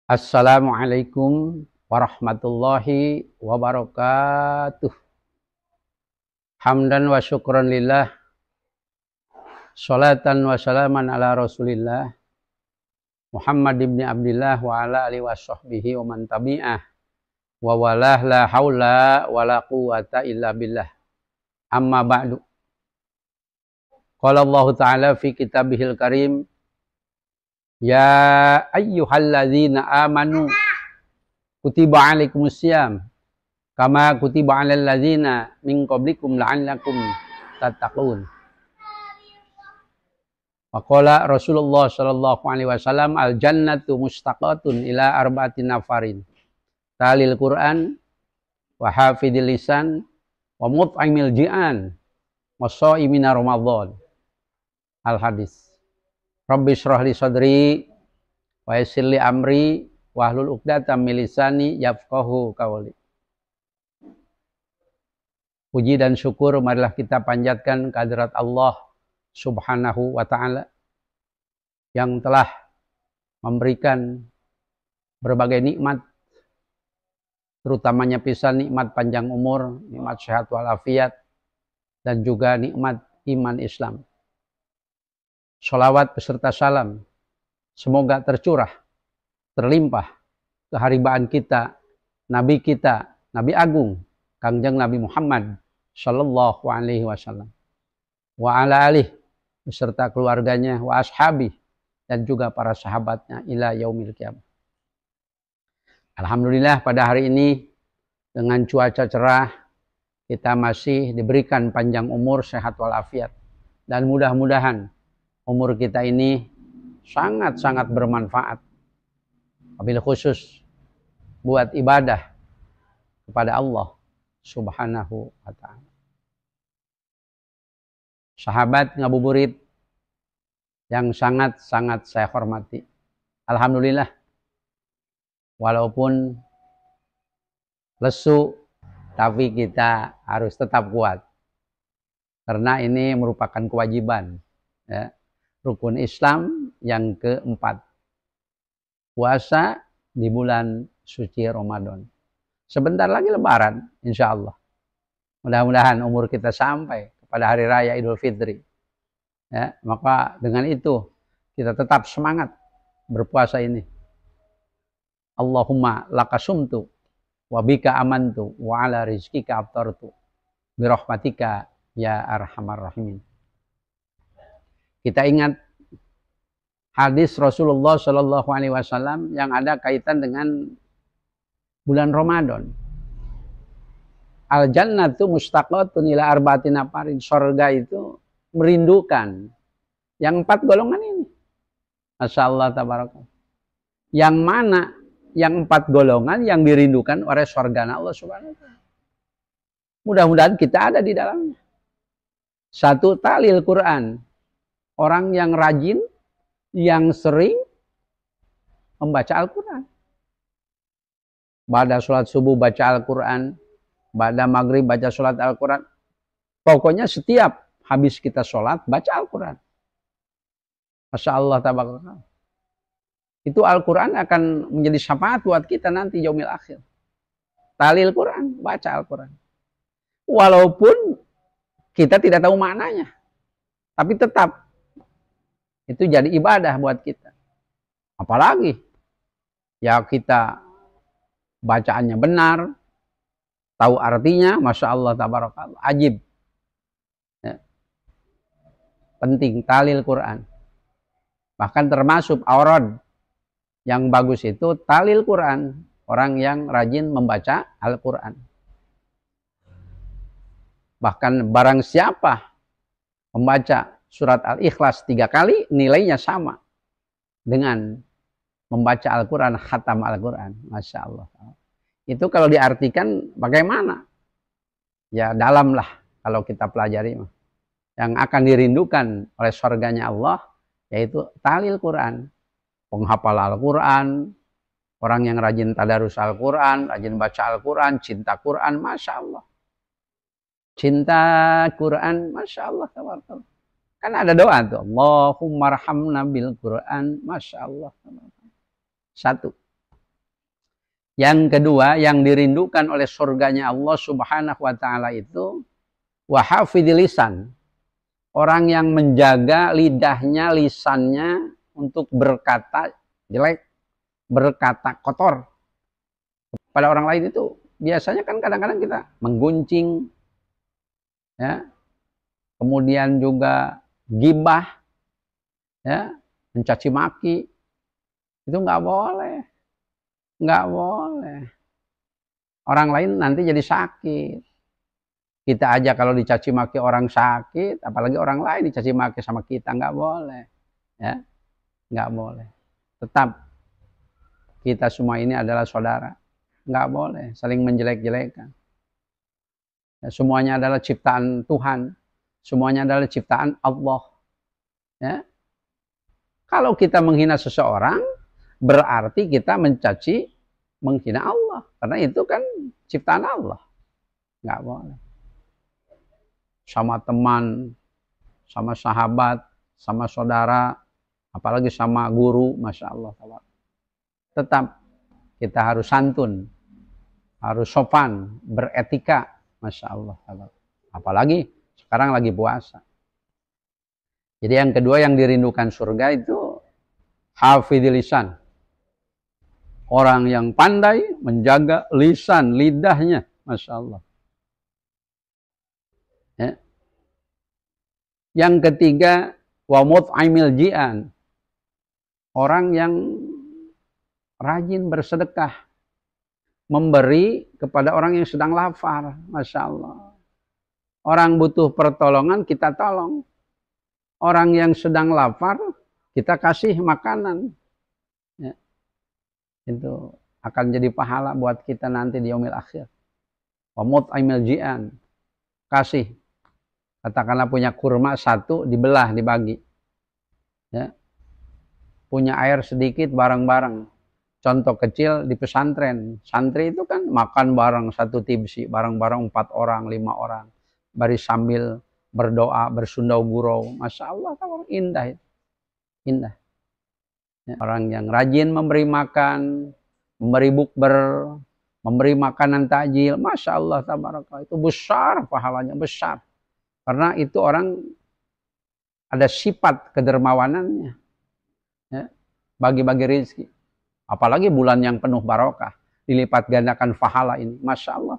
Assalamualaikum warahmatullahi wabarakatuh. Hamdan wa syukran lillah. Salatan wa salaman ala rasulillah. Muhammad ibn Abdillah wa ala alihi wa sahbihi wa man tabi'ah. Wa walah la hawla wa la quwata illa billah. Amma ba'du. Qala Allah Ta'ala fi kitabihil karim. Ya ayyuhalladzina amanu kutiba alaikumusiyam kama kutiba alal ladzina min qablikum la'allakum tattaqun. Waqala Rasulullah sallallahu alaihi wasallam al jannatu mustaqatun ila arba'ati nafarin. Talil Quran wa hafidil lisan wa mut'imil ji'an wa shaimina Ramadan. Al hadis. Rabbi shrah li sadri wa yassir li amri wahlul 'uqdatam min lisani yafqahu qawli. Puji dan syukur marilah kita panjatkan kehadirat Allah Subhanahu wa taala yang telah memberikan berbagai nikmat, terutamanya pisan nikmat panjang umur, nikmat sehat walafiat, dan juga nikmat iman Islam. Sholawat beserta salam semoga tercurah, terlimpah keharibaan kita, Nabi Agung, Kangjeng Nabi Muhammad Sallallahu Alaihi Wasallam, wa ala alih beserta keluarganya, wa ashabi dan juga para sahabatnya ila yaumil qiyamah. Alhamdulillah pada hari ini dengan cuaca cerah kita masih diberikan panjang umur, sehat walafiat, dan mudah-mudahan umur kita ini sangat-sangat bermanfaat. Wabil khusus buat ibadah kepada Allah Subhanahu wa ta'ala. Sahabat ngabuburit yang sangat-sangat saya hormati. Alhamdulillah. Walaupun lesu, tapi kita harus tetap kuat. Karena ini merupakan kewajiban. Ya. Rukun Islam yang keempat. Puasa di bulan suci Ramadan. Sebentar lagi Lebaran, insya Allah. Mudah-mudahan umur kita sampai kepada hari raya Idul Fitri. Ya, maka dengan itu kita tetap semangat berpuasa ini. Allahumma lakasumtu wa bika amantu wa ala rizkika aftartu birahmatika ya arhamar rahimin. Kita ingat hadis Rasulullah Shallallahu Alaihi Wasallam yang ada kaitan dengan bulan Ramadan. Al jannatu mustaqatun ila arba'ati nafarin. Surga itu merindukan yang 4 golongan ini. Masya Allah tabarakallah. Yang mana yang 4 golongan yang dirindukan oleh surga Allah Subhanahu wa taala. Mudah-mudahan kita ada di dalamnya. 1, talil Quran. Orang yang rajin, yang sering membaca Al-Quran. Ba'da sholat subuh baca Al-Quran, ba'da maghrib baca sholat Al-Quran. Pokoknya setiap habis kita sholat, baca Al-Quran. Masya Allah tabarakallah. Itu Al-Quran akan menjadi syafaat buat kita nanti yaumil akhir. Talil Quran, baca Al-Quran. Walaupun kita tidak tahu maknanya, tapi tetap itu jadi ibadah buat kita. Apalagi ya kita bacaannya benar, tahu artinya, Masya Allah tabarakallah, ajib. Ya. Penting talil Quran. Bahkan termasuk aurad yang bagus itu talil Quran. Orang yang rajin membaca Al-Quran. Bahkan barang siapa membaca surat Al-Ikhlas 3 kali, nilainya sama dengan membaca Al-Quran, khatam Al-Quran. Masya Allah. Itu kalau diartikan bagaimana? Ya dalam lah kalau kita pelajari. Yang akan dirindukan oleh surganya Allah, yaitu talil Quran. Penghafal Al-Quran, orang yang rajin tadarus Al-Quran, rajin baca Al-Quran, cinta Quran, Masya Allah. Cinta Quran, Masya Allah. Kan ada doa tuh, Allahumma rahamna bil Quran, Masya Allah. 1. Yang kedua, yang dirindukan oleh surganya Allah Subhanahu wa taala itu wahafidil lisan. Orang yang menjaga lidahnya, lisannya untuk berkata jelek, berkata kotor pada orang lain. Itu biasanya kan kadang-kadang kita menggunjing, ya, kemudian juga gibah, ya, mencaci maki. Itu nggak boleh, nggak boleh. Orang lain nanti jadi sakit. Kita aja kalau dicaci maki orang sakit, apalagi orang lain dicaci maki sama kita, nggak boleh, ya, nggak boleh. Tetap kita semua ini adalah saudara, nggak boleh saling menjelek-jelekan. Ya, semuanya adalah ciptaan Tuhan, semuanya adalah ciptaan Allah. Ya. Kalau kita menghina seseorang, berarti kita mencaci, menghina Allah, karena itu kan ciptaan Allah, nggak boleh. Sama teman, sama sahabat, sama saudara, apalagi sama guru, Masya Allah. Tetap kita harus santun, harus sopan, beretika, Masya Allah. Apalagi sekarang lagi puasa. Jadi yang kedua yang dirindukan surga itu hafidil lisan. Orang yang pandai menjaga lisan, lidahnya, Masya Allah. Ya. Yang ketiga, wa mut'imil ji'an. Orang yang rajin bersedekah, memberi kepada orang yang sedang lapar, Masya Allah. Orang butuh pertolongan, kita tolong. Orang yang sedang lapar, kita kasih makanan. Ya. Itu akan jadi pahala buat kita nanti di yaumil akhir. Wa mut'imil ji'an. Kasih. Katakanlah punya kurma satu, dibelah, dibagi. Ya. Punya air sedikit, bareng-bareng. Contoh kecil di pesantren. Santri itu kan makan bareng satu tibsi, bareng-bareng 4 orang, 5 orang. Baris sambil berdoa, bersundau gurau. Masya Allah, indah. Indah. Ya. Orang yang rajin memberi makan, memberi bukber, memberi makanan takjil. Masya Allah, tabarakallah. Itu besar pahalanya, besar. Karena itu orang ada sifat kedermawanannya. Ya, bagi-bagi rezeki. Apalagi bulan yang penuh barokah. Dilipat gandakan pahala ini. Masya Allah.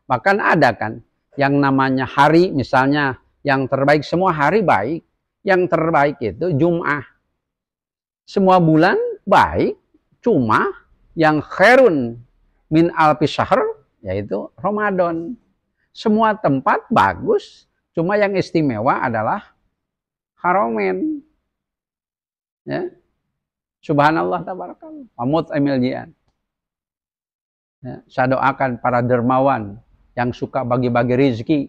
Bahkan ada kan yang namanya hari, misalnya yang terbaik, semua hari baik. Yang terbaik itu Jum'ah. Semua bulan baik, cuma yang khairun min alfi syahr, yaitu Ramadan. Semua tempat bagus, cuma yang istimewa adalah Haramain. Ya. Subhanallah tabarakallah. Amut emiljian. Ya. Saya doakan para dermawan yang suka bagi-bagi rezeki,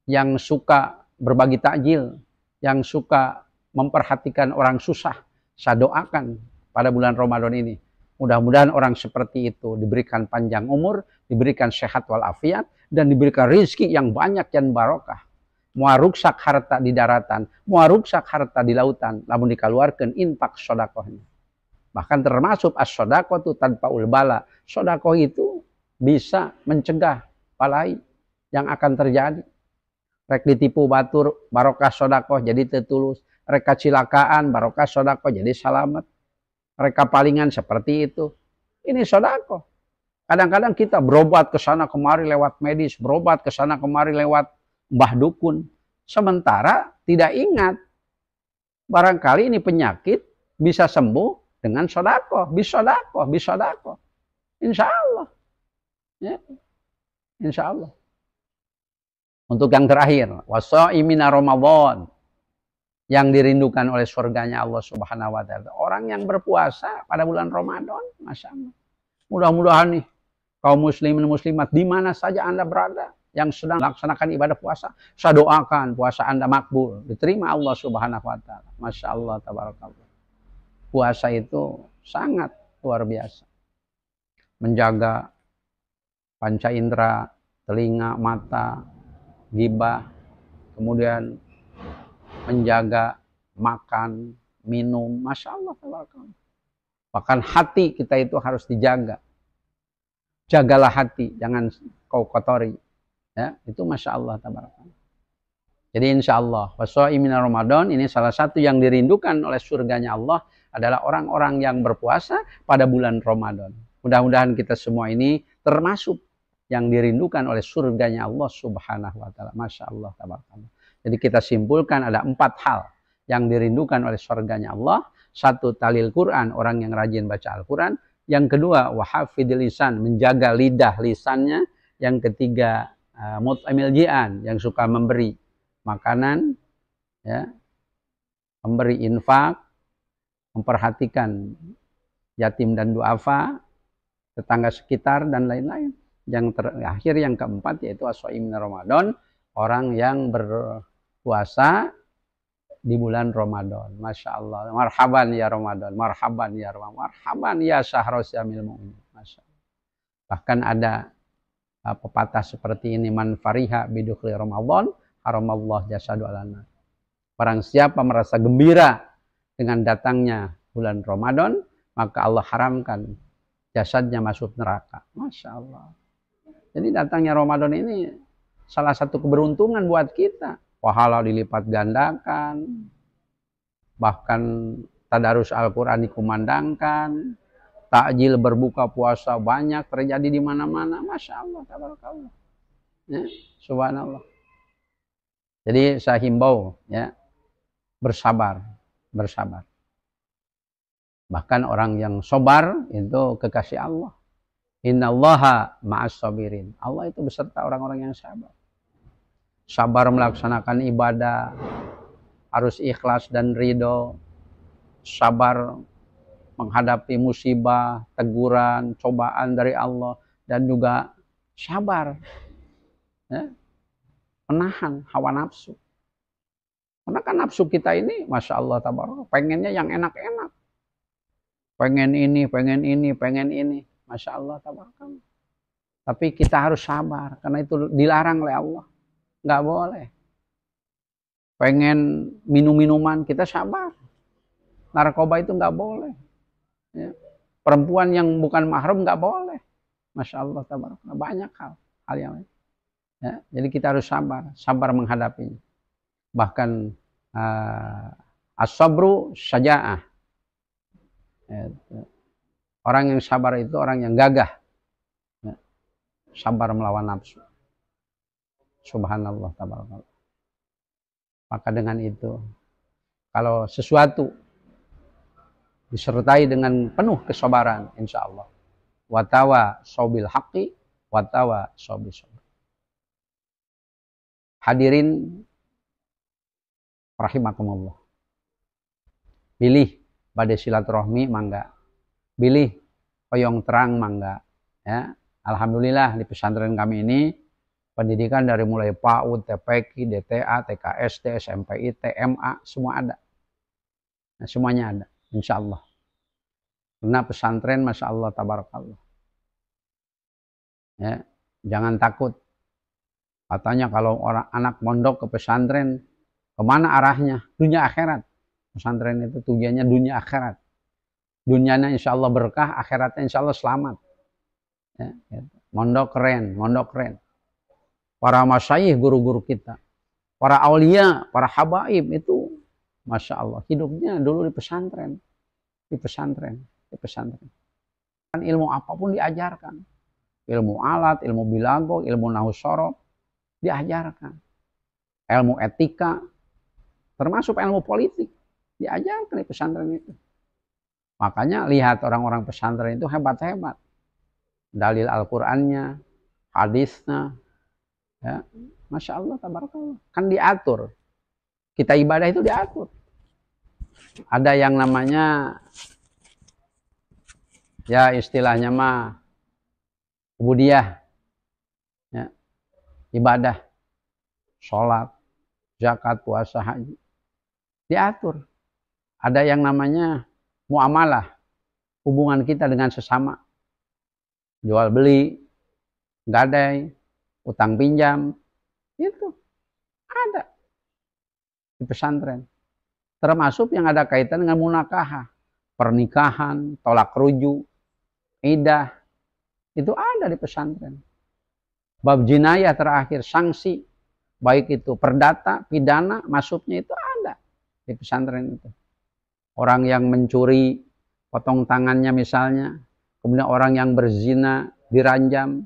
yang suka berbagi takjil, yang suka memperhatikan orang susah. Saya doakan pada bulan Ramadan ini. Mudah-mudahan orang seperti itu diberikan panjang umur, diberikan sehat walafiat, dan diberikan rezeki yang banyak dan barokah. Mua ruksak harta di daratan, mua ruksak harta di lautan, namun dikeluarkan infak sodakohnya. Bahkan termasuk as-sodakoh itu tanpa ulbala. Sodakoh itu bisa mencegah balai yang akan terjadi. Rek ditipu batur, barokah sodakoh jadi tertulus. Rek kecelakaan, barokah sodakoh jadi selamat. Rek palingan seperti itu. Ini sodakoh. Kadang-kadang kita berobat ke sana kemari lewat medis, berobat ke sana kemari lewat mbah dukun. Sementara tidak ingat, barangkali ini penyakit bisa sembuh dengan sodakoh, bisodakoh, bisodakoh. Insya Allah. Ya. Insya Allah. Untuk yang terakhir, wasaimina Ramadan, yang dirindukan oleh surganya Allah Subhanahu wa taala. Orang yang berpuasa pada bulan Ramadan, Masya Allah. Mudah-mudahan nih kaum muslimin muslimat di mana saja Anda berada yang sedang melaksanakan ibadah puasa, saya doakan puasa Anda makbul, diterima Allah Subhanahu wa taala. Masya Allah tabarakallah. Puasa itu sangat luar biasa. Menjaga panca indera, telinga, mata, ghibah, kemudian menjaga makan, minum, Masya Allah tabarakallah. Bahkan hati kita itu harus dijaga. jagalah hati, jangan kau kotori. Ya, itu masya Allah tabarakallah. Jadi insya Allah wasaimin Ramadan ini salah satu yang dirindukan oleh surganya Allah adalah orang-orang yang berpuasa pada bulan Ramadan. Mudah-mudahan kita semua ini termasuk yang dirindukan oleh surganya Allah Subhanahu wa taala. Masya Allah tabarakallah. Jadi kita simpulkan ada 4 hal yang dirindukan oleh surganya Allah. 1, talil Quran, orang yang rajin baca Al-Quran. Yang kedua, wahafidil lisan, menjaga lidah lisannya. Yang ketiga, mut'imil ji'an, yang suka memberi makanan, ya, memberi infak, memperhatikan yatim dan duafa, tetangga sekitar dan lain-lain. Yang terakhir, yang keempat, yaitu as-shaimin Ramadan, orang yang berpuasa di bulan Ramadan. Masya Allah. Marhaban ya Ramadan, marhaban ya Ramadan, marhaban ya syahrul syamil mu'min. Masya Allah. Bahkan ada pepatah seperti ini, man fariha bidukhli Ramadan haramallah jasadu alana. Barang siapa merasa gembira dengan datangnya bulan Ramadan, maka Allah haramkan jasadnya masuk neraka. Masya Allah. Jadi datangnya Ramadan ini salah satu keberuntungan buat kita. Pahala dilipat gandakan, bahkan tadarus Al-Quran dikumandangkan, takjil berbuka puasa banyak terjadi di mana-mana. Masya Allah, tabarakallah. Ya, subhanallah. Jadi saya himbau, ya, bersabar. Bahkan orang yang sabar itu kekasih Allah. Innallaha ma'as sabirin. Allah itu beserta orang-orang yang sabar. Sabar melaksanakan ibadah, harus ikhlas dan ridho. Sabar menghadapi musibah, teguran, cobaan dari Allah. Dan juga sabar, ya, menahan hawa nafsu. Karena kan nafsu kita ini, Masya Allah, tabaraka, pengennya yang enak-enak. Pengen ini, pengen ini. Masya Allah, tabaraka. Tapi kita harus sabar, karena itu dilarang oleh Allah. Nggak boleh. Pengen minum-minuman, kita sabar. Narkoba itu nggak boleh. Ya. Perempuan yang bukan mahram nggak boleh. Masya Allah, tabarakallah. Banyak hal yang lain. Ya. Jadi kita harus sabar menghadapinya. Bahkan as-sabru syaja'ah. Ya. Orang yang sabar itu orang yang gagah. Ya. Sabar melawan nafsu. Subhanallah, tabarakallah. Maka dengan itu, kalau sesuatu disertai dengan penuh kesabaran, insya Allah, watawa sobil haqqi, watawa sobil sabr. Hadirin rahimakumullah. Pilih pada silaturahmi mangga. Pilih oyong terang mangga. Ya, alhamdulillah di pesantren kami ini pendidikan dari mulai PAUD, TPQ, DTA, TKSD, SMPI, TMA, semua ada. Nah, semuanya ada, insya Allah. Karena pesantren, Masya Allah, tabarakallah. Ya, jangan takut. Katanya kalau orang anak mondok ke pesantren, kemana arahnya? Dunia akhirat. Pesantren itu tujuannya dunia akhirat. Dunianya insya Allah berkah, akhiratnya insya Allah selamat. Ya, gitu. Mondok keren, mondok keren. Para masyayikh, guru-guru kita, para aulia, para habaib itu, Masya Allah, hidupnya dulu di pesantren. Ilmu apapun diajarkan. Ilmu alat, ilmu bilago, ilmu nahwu shorof, diajarkan. Ilmu etika, termasuk ilmu politik, diajarkan di pesantren itu. Makanya lihat orang-orang pesantren itu hebat-hebat. Dalil Al-Qur'annya, hadisnya, ya, Masya Allah, tabarakallah. Kan diatur. Kita ibadah itu diatur. Ada yang namanya, ya istilahnya mah, ubudiyah. Ya, ibadah. Sholat, zakat, puasa, haji. Diatur. Ada yang namanya muamalah. Hubungan kita dengan sesama. Jual beli, gadai, utang pinjam, itu ada di pesantren. Termasuk yang ada kaitan dengan munakahah, pernikahan, tolak rujuk, idah, Itu ada di pesantren. Bab jinayah terakhir, sanksi, baik itu perdata, pidana, masuknya itu ada di pesantren itu. Orang yang mencuri, potong tangannya misalnya, kemudian orang yang berzina, diranjam,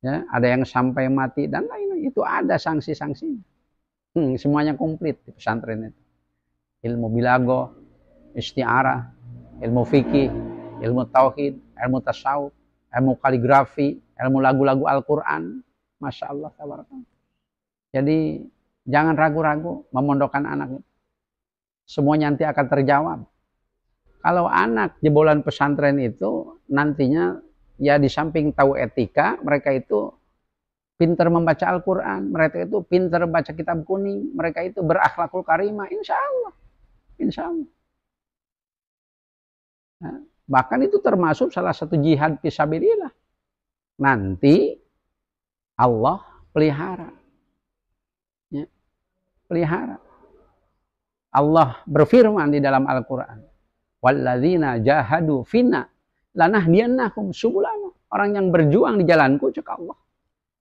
ya, ada yang sampai mati, dan lain-lain. Itu ada sanksi-sanksinya. Semuanya komplit di pesantren itu. Ilmu bilago, isti'arah, ilmu fikih, ilmu tauhid, ilmu tasawuf, ilmu kaligrafi, ilmu lagu-lagu Al-Quran. Masya Allah, tabarakallah. Jadi jangan ragu-ragu memondokkan anak. Semuanya nanti akan terjawab. Kalau anak jebolan pesantren itu nantinya ya di samping tahu etika, mereka itu pintar membaca Al-Quran, mereka itu pintar baca kitab kuning, mereka itu berakhlakul karimah, insya Allah. Insya Allah. Nah, bahkan itu termasuk salah satu jihad fisabilillah. Nanti Allah pelihara. Ya, pelihara. Allah berfirman di dalam Al-Quran, walladzina jahadu finna lanahdiyannahum subulana. Orang yang berjuang di jalanku, cek Allah.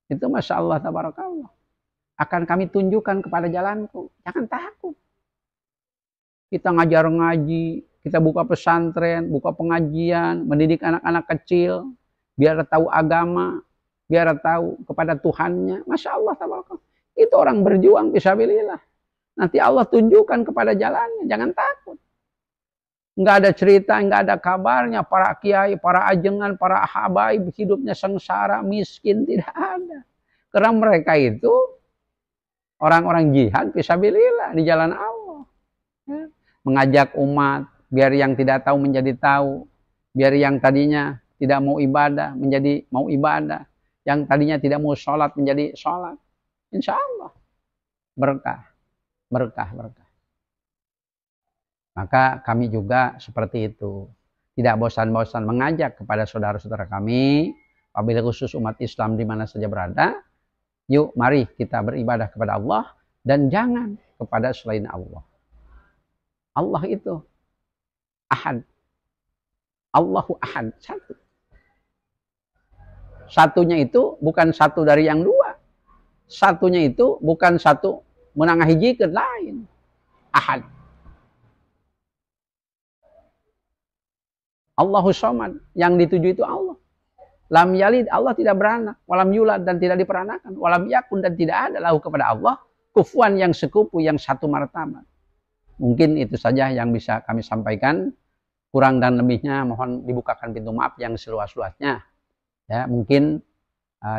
Itu Masya Allah, tabarakallah. Akan kami tunjukkan kepada jalanku. Jangan takut. Kita ngajar ngaji, kita buka pesantren, buka pengajian, mendidik anak-anak kecil, biar tahu agama, biar tahu kepada Tuhannya. Masya Allah, tabarakallah. Itu orang berjuang fisabilillah. Nanti Allah tunjukkan kepada jalannya, jangan takut. Nggak ada cerita, nggak ada kabarnya para kiai, para ajengan, para habaib hidupnya sengsara, miskin, tidak ada. Karena mereka itu orang-orang jihad fisabilillah di jalan Allah. Ya. Mengajak umat, biar yang tidak tahu menjadi tahu, biar yang tadinya tidak mau ibadah menjadi mau ibadah, yang tadinya tidak mau sholat menjadi sholat. Insya Allah berkah, berkah, berkah. Maka kami juga seperti itu. Tidak bosan-bosan mengajak kepada saudara-saudara kami, apabila khusus umat Islam di mana saja berada, yuk mari kita beribadah kepada Allah dan jangan kepada selain Allah. Allah itu Ahad. Allahu Ahad, satu. Satunya itu bukan satu dari yang dua. Satunya itu bukan satu menangah hiji ke lain. Ahad. Allahu Somad, yang dituju itu Allah. Lam yalid, Allah tidak beranak. Walam yulad, dan tidak diperanakan. Walam yakun, dan tidak ada lahu kepada Allah kufuan yang sekupu, yang satu martabat. Mungkin itu saja yang bisa kami sampaikan. Kurang dan lebihnya mohon dibukakan pintu maaf yang seluas-luasnya. Ya, mungkin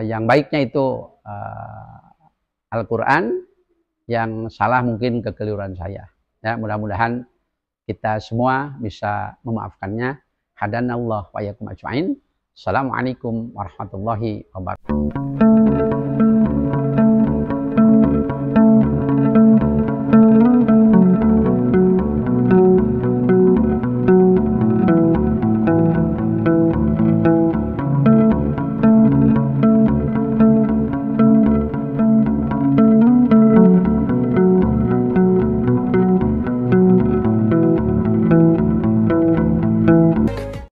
yang baiknya itu Al-Quran, yang salah mungkin kekeliruan saya. Ya, mudah-mudahan kita semua bisa memaafkannya. Hadanallah wa yakum ajma'in. Assalamualaikum warahmatullahi wabarakatuh.